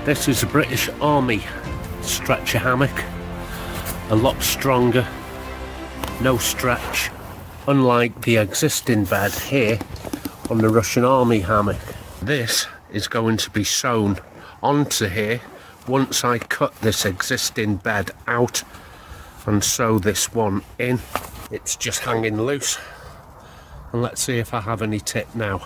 This is a British Army stretcher hammock, a lot stronger, no stretch, unlike the existing bed here on the Russian Army hammock. This is going to be sewn onto here once I cut this existing bed out and sew this one in. It's just hanging loose, and let's see if I have any tip now.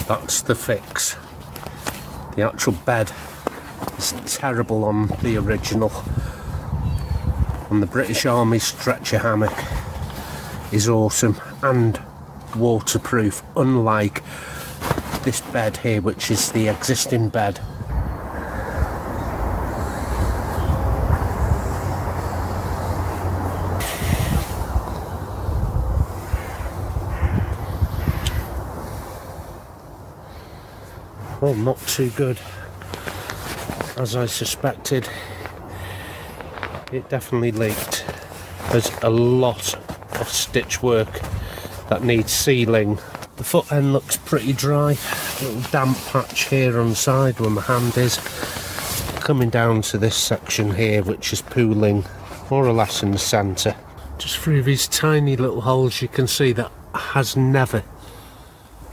That's the fix. The actual bed is terrible on the original. And the British Army stretcher hammock is awesome and waterproof, unlike this bed here, which is the existing bed. Well, not too good, as I suspected. It definitely leaked. There's a lot of stitch work that needs sealing. The foot end looks pretty dry. A little damp patch here on the side where my hand is, coming down to this section here, which is pooling more or less in the centre. Just through these tiny little holes you can see that has never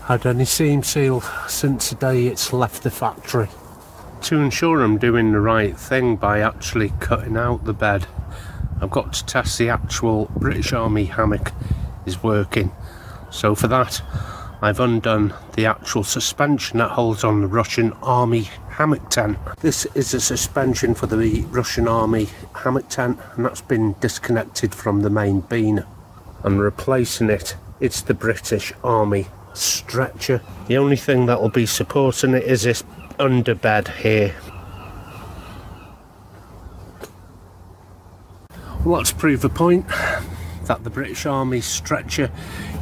had any seam seal since the day it's left the factory. To ensure I'm doing the right thing by actually cutting out the bed, I've got to test the actual British Army hammock is working. So for that, I've undone the actual suspension that holds on the Russian Army hammock tent. This is a suspension for the Russian Army hammock tent, and that's been disconnected from the main beam. And replacing it, it's the British Army stretcher. The only thing that will be supporting it is this underbed here. Well, let's prove a point that the British Army stretcher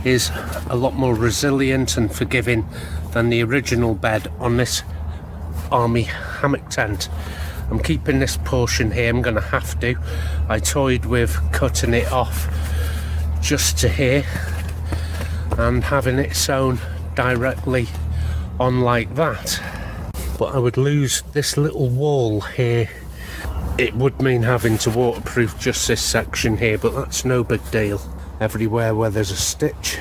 is a lot more resilient and forgiving than the original bed on this Army hammock tent. I'm keeping this portion here, I'm going to have to. I toyed with cutting it off just to here and having it sewn directly on like that, but I would lose this little wall here. It would mean having to waterproof just this section here, but that's no big deal. Everywhere where there's a stitch,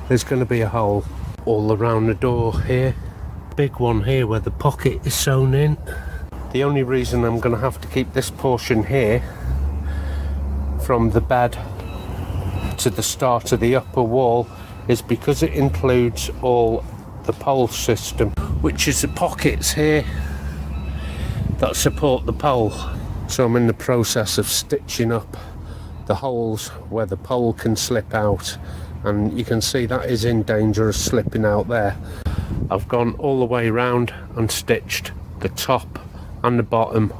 there's going to be a hole. All around the door here, big one here where the pocket is sewn in. The only reason I'm going to have to keep this portion here from the bed to the start of the upper wall is because it includes all the pole system, which is the pockets here that support the pole. So I'm in the process of stitching up the holes where the pole can slip out, and you can see that is in danger of slipping out there. I've gone all the way around and stitched the top and the bottom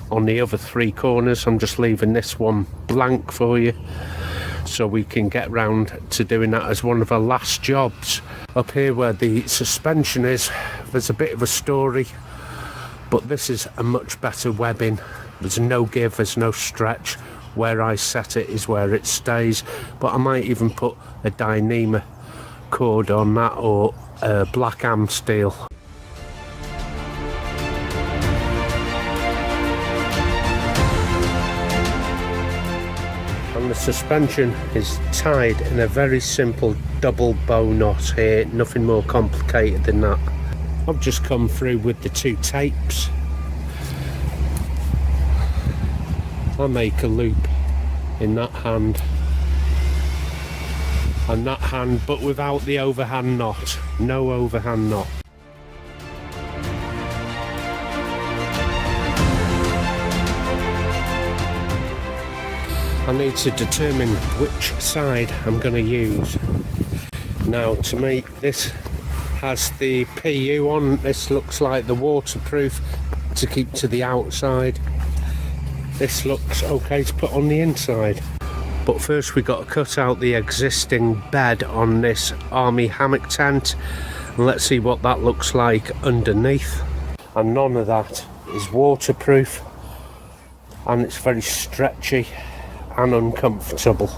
on the other three corners. I'm just leaving this one blank for you, so we can get round to doing that as one of our last jobs. Up here where the suspension is, there's a bit of a story, but this is a much better webbing. There's no give, there's no stretch. Where I set it is where it stays, but I might even put a Dyneema cord on that, or black am steel. And the suspension is tied in a very simple double bow knot here, nothing more complicated than that. I've just come through with the two tapes. I make a loop in that hand and that hand, but without the overhand knot. No overhand knot. I need to determine which side I'm going to use. Now, to make this has the PU on. This looks like the waterproof to keep to the outside. This looks okay to put on the inside. But first we got to cut out the existing bed on this army hammock tent, and let's see what that looks like underneath. And none of that is waterproof, and it's very stretchy and uncomfortable.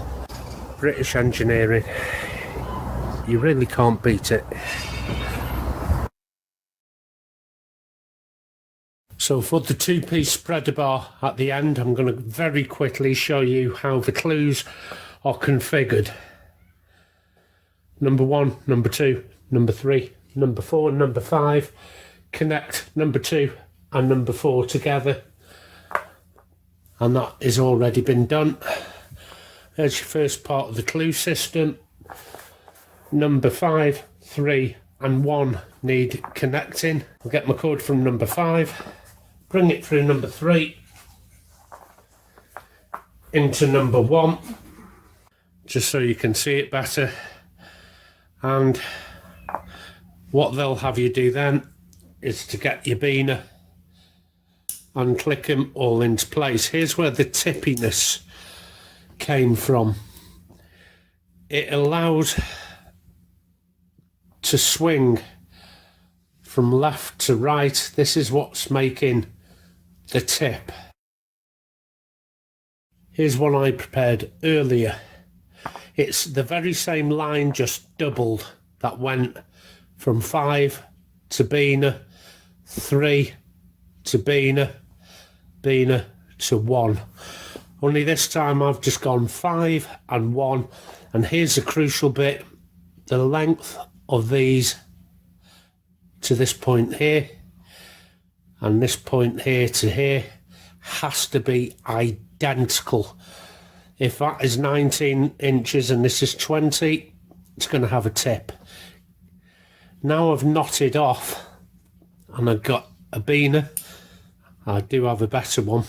British engineering, you really can't beat it. So for the two-piece spreader bar at the end, I'm going to very quickly show you how the clues are configured. Number 1, number 2, number 3, number 4, number 5. Connect number 2 and number 4 together. And that has already been done. There's your first part of the clue system. Number 5, 3 and 1 need connecting. I'll get my cord from number 5. Bring it through number 3 into number 1, just so you can see it better. And what they'll have you do then is to get your beaner and click them all into place. Here's where the tippiness came from. It allows to swing from left to right. This is what's making the tip. Here's one I prepared earlier. It's the very same line, just doubled, that went from 5 to beaner, 3 to beaner, beaner to 1. Only this time I've just gone 5 and 1. And here's the crucial bit: the length of these to this point here and this point here to here has to be identical. If that is 19 inches and this is 20, it's going to have a tip. Now I've knotted off and I've got a beaner. I do have a better one.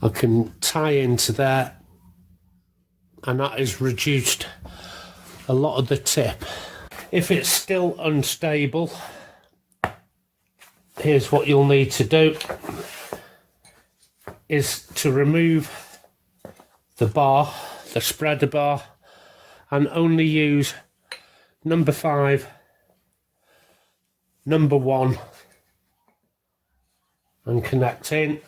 I can tie into there, and that has reduced a lot of the tip. If it's still unstable, here's what you'll need to do, is to remove the bar, the spreader bar, and only use number 5, number 1, and connect in.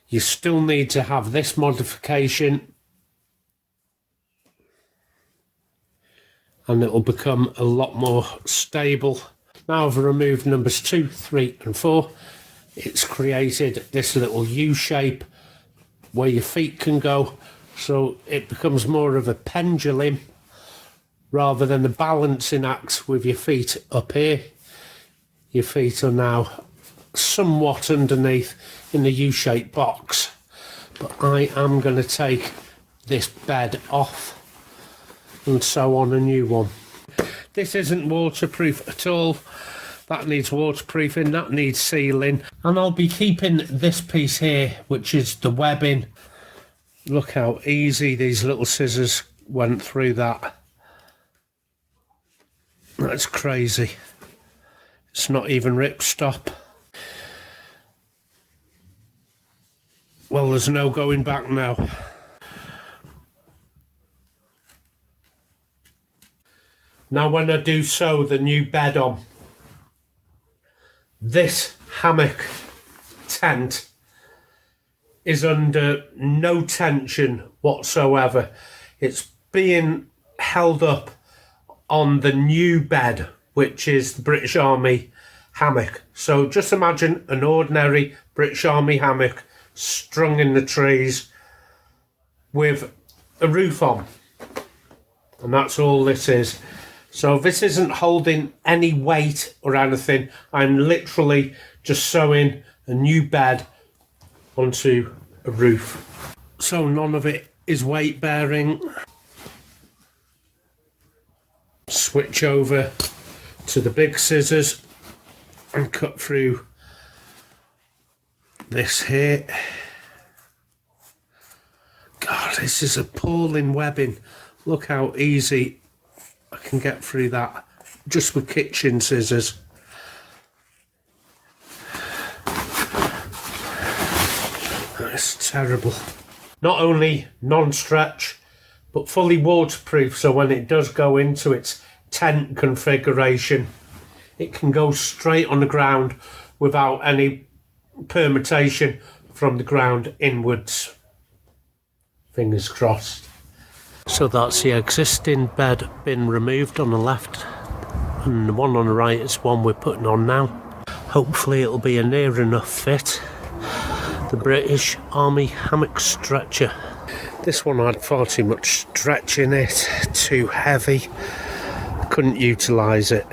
You still need to have this modification, and it will become a lot more stable. Now I've removed numbers 2, 3 and 4. It's created this little U shape where your feet can go, so it becomes more of a pendulum rather than a balancing act with your feet up here. Your feet are now somewhat underneath in the U-shaped box. But I am going to take this bed off and sew on a new one. This isn't waterproof at all. That needs waterproofing, that needs sealing. And I'll be keeping this piece here, which is the webbing. Look how easy these little scissors went through that. That's crazy. It's not even ripstop. Well, there's no going back now. Now when I do sew the new bed on, this hammock tent is under no tension whatsoever. It's being held up on the new bed, which is the British Army hammock. So just imagine an ordinary British Army hammock strung in the trees with a roof on, and that's all this is. So this isn't holding any weight or anything. I'm literally just sewing a new bed onto a roof. So none of it is weight bearing. Switch over to the big scissors and cut through this here. God, this is appalling webbing. Look how easy I can get through that just with kitchen scissors. That's terrible. Not only non-stretch, but fully waterproof, so when it does go into its tent configuration, it can go straight on the ground without any permutation from the ground inwards. Fingers crossed. So that's the existing bed been removed on the left, and the one on the right is one we're putting on now. Hopefully it'll be a near enough fit. The British Army hammock stretcher. This one had far too much stretch in it, too heavy, couldn't utilise it.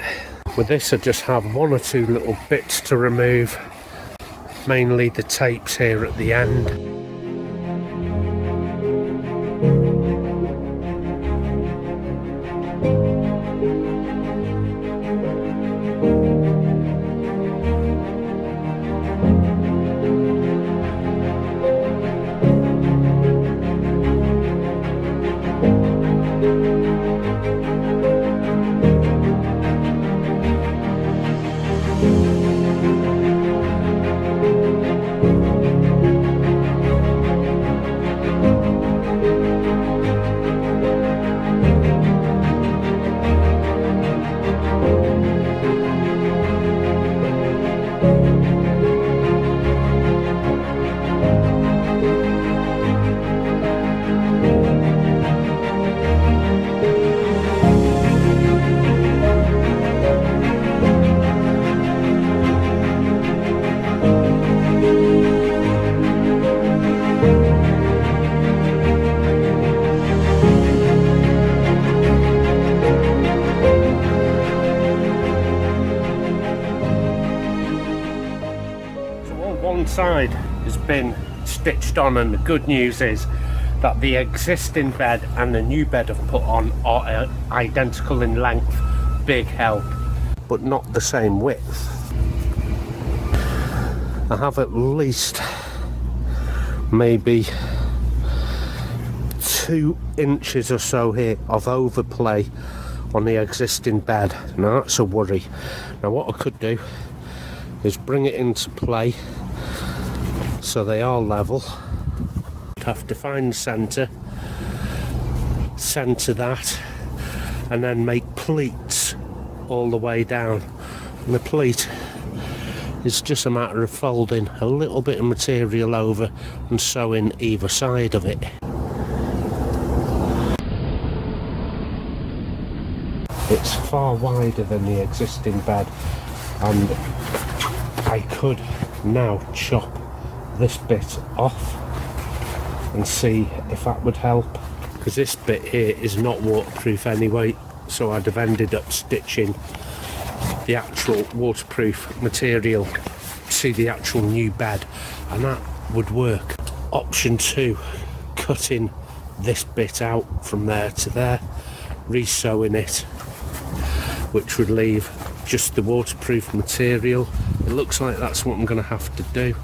With this I just have one or two little bits to remove, mainly the tapes here at the end. Side has been stitched on, and the good news is that the existing bed and the new bed I've put on are identical in length. Big help, but not the same width. I have at least maybe 2 inches or so here of overplay on the existing bed. Now that's a worry. Now what I could do is bring it into play so they are level. Have to find centre that, and then make pleats all the way down. And the pleat is just a matter of folding a little bit of material over and sewing either side of it. It's far wider than the existing bed, and I could now chop this bit off and see if that would help, because this bit here is not waterproof anyway, so I'd have ended up stitching the actual waterproof material to the actual new bed, and that would work. Option 2, cutting this bit out from there to there, re-sewing it, which would leave just the waterproof material. It looks like that's what I'm going to have to do.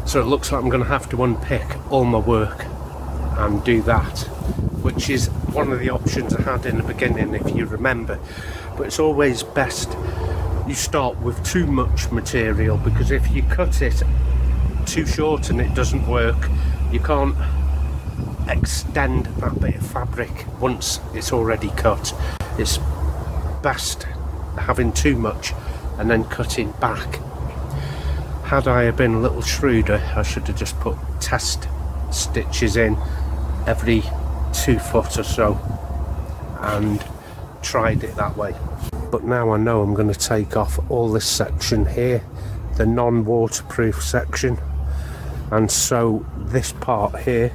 So it looks like I'm going to have to unpick all my work and do that, which is one of the options I had in the beginning, if you remember. But it's always best you start with too much material, because if you cut it too short and it doesn't work, you can't extend that bit of fabric once it's already cut. It's best having too much and then cutting back. Had I been a little shrewder, I should have just put test stitches in every 2 foot or so and tried it that way. But now I know I'm going to take off all this section here, the non-waterproof section, and sew this part here,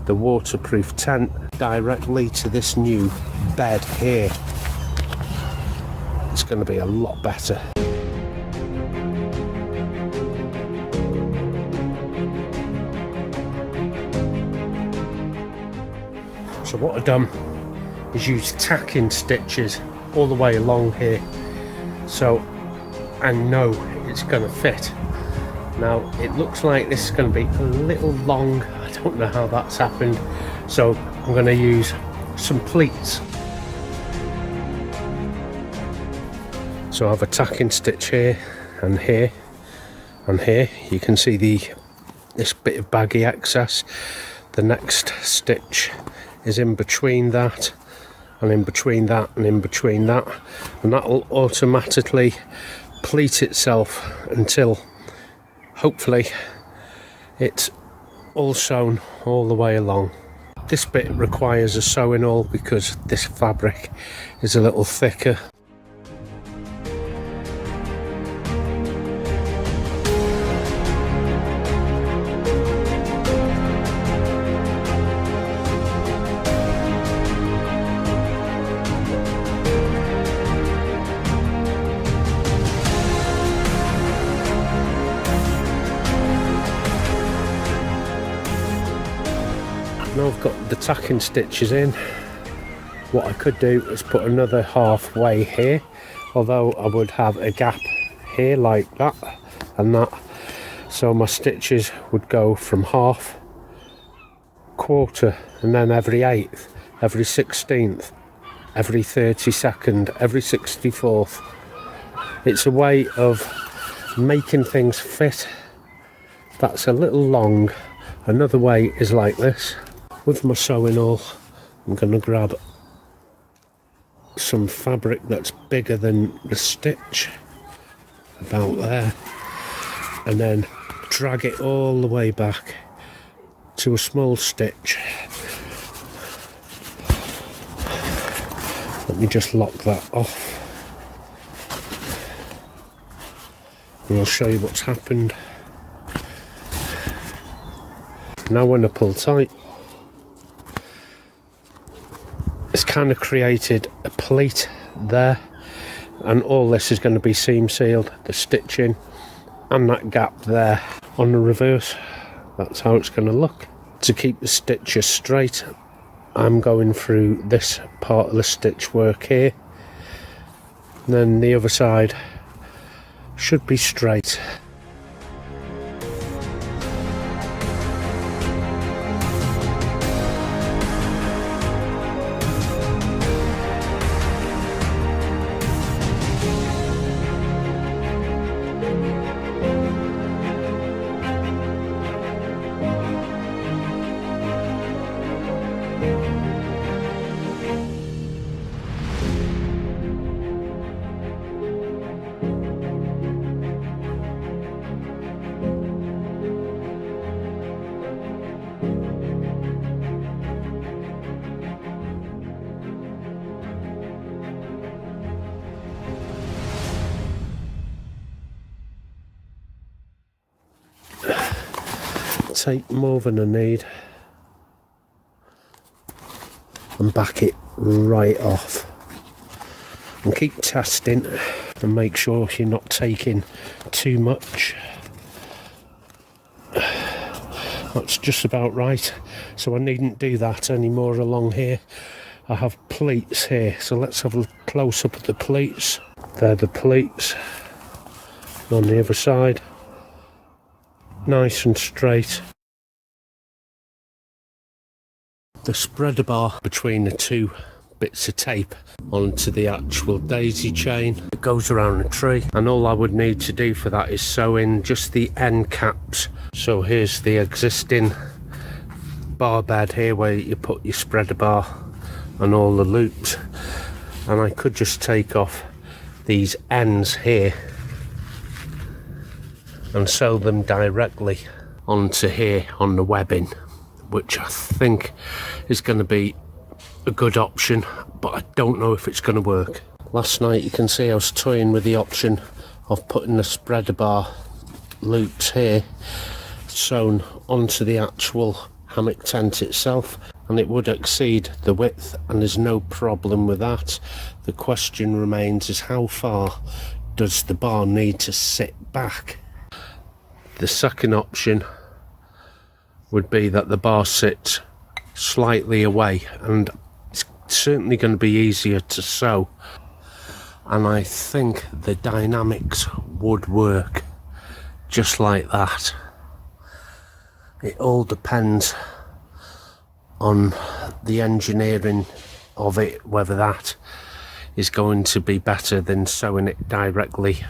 the waterproof tent, directly to this new bed here. It's going to be a lot better. So what I've done is use tacking stitches all the way along here, so I know it's going to fit. Now it looks like this is going to be a little long. I don't know how that's happened, so I'm going to use some pleats. So I have a tacking stitch here and here and here. You can see this bit of baggy excess. The next stitch is in between that, and in between that, and in between that, and that will automatically pleat itself until hopefully it's all sewn all the way along. This bit requires a sewing awl because this fabric is a little thicker. Now I've got the tacking stitches in, what I could do is put another halfway here, although I would have a gap here like that and that, so my stitches would go from half, quarter, and then every 8th, every 16th, every 32nd, every 64th. It's a way of making things fit. That's a little long. Another way is like this. With my sewing awl, I'm going to grab some fabric that's bigger than the stitch, about there, and then drag it all the way back to a small stitch. Let me just lock that off and I'll show you what's happened. Now when I pull tight, it's kind of created a pleat there, and all this is going to be seam sealed, the stitching and that gap there. On the reverse, that's how it's going to look. To keep the stitches straight, I'm going through this part of the stitch work here, and then the other side should be straight. Take more than I need and back it right off, and keep testing and make sure you're not taking too much. That's just about right, so I needn't do that anymore along here. I have pleats here, so let's have a close up of the pleats. They're the pleats. On the other side, nice and straight. The spreader bar between the two bits of tape onto the actual daisy chain. It goes around the tree, and all I would need to do for that is sew in just the end caps. So here's the existing bar bed here where you put your spreader bar and all the loops, and I could just take off these ends here and sew them directly onto here on the webbing, which I think is going to be a good option, but I don't know if it's going to work. Last night you can see I was toying with the option of putting the spreader bar loops here sewn onto the actual hammock tent itself, and it would exceed the width, and there's no problem with that. The question remains is how far does the bar need to sit back? The second option would be that the bar sits slightly away, and it's certainly going to be easier to sew, and I think the dynamics would work just like that. It all depends on the engineering of it, whether that is going to be better than sewing it directly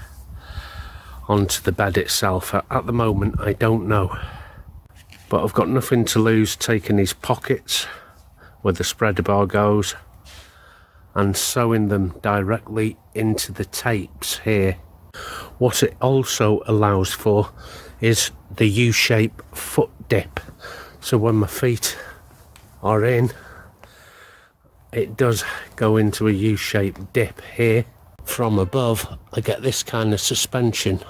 onto the bed itself. At the moment, I don't know, but I've got nothing to lose taking these pockets where the spreader bar goes and sewing them directly into the tapes here. What it also allows for is the U-shape foot dip, so when my feet are in, it does go into a U-shaped dip here. From above, I get this kind of suspension,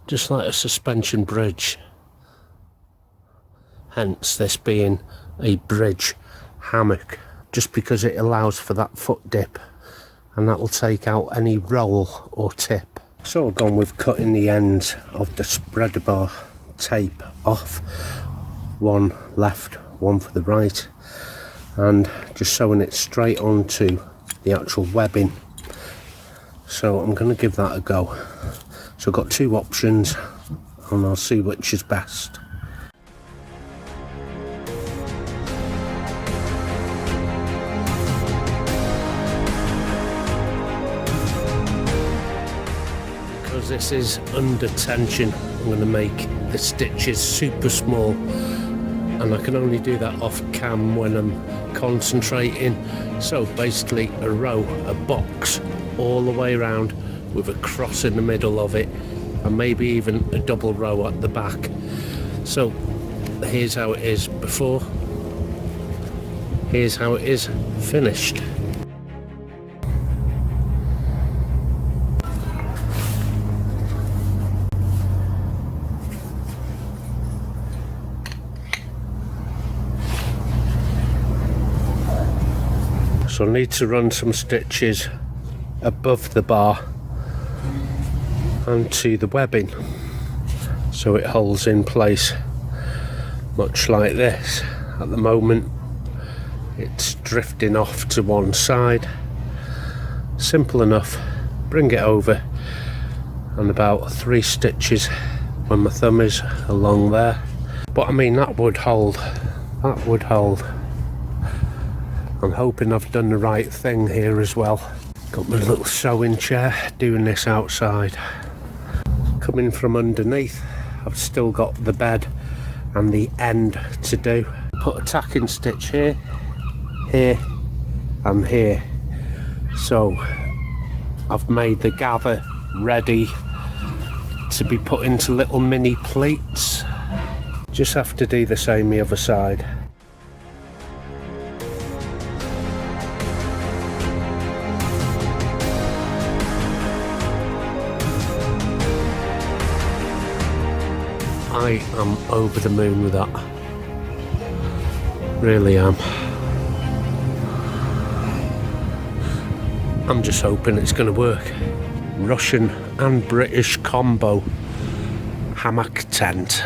just like a suspension bridge, hence this being a bridge hammock, just because it allows for that foot dip, and that will take out any roll or tip. So I've gone with cutting the ends of the spreader bar tape off, one left, one for the right, and just sewing it straight onto the actual webbing. So I'm going to give that a go. So I've got two options and I'll see which is best. Because this is under tension, I'm going to make the stitches super small, and I can only do that off cam when I'm concentrating. So basically a row, a box all the way around with a cross in the middle of it, and maybe even a double row at the back. So here's how it is before, here's how it is finished. So I need to run some stitches above the bar and to the webbing so it holds in place, much like this. At the moment it's drifting off to one side. Simple enough, bring it over and about 3 stitches when my thumb is along there. But I mean, that would hold, that would hold. I'm hoping I've done the right thing here as well. Got my little sewing chair, doing this outside. Coming from underneath, I've still got the bed and the end to do. Put a tacking stitch here, here and here. So I've made the gather ready to be put into little mini pleats. Just have to do the same the other side. I am over the moon with that, really am. I'm just hoping it's going to work. Russian and British combo hammock tent.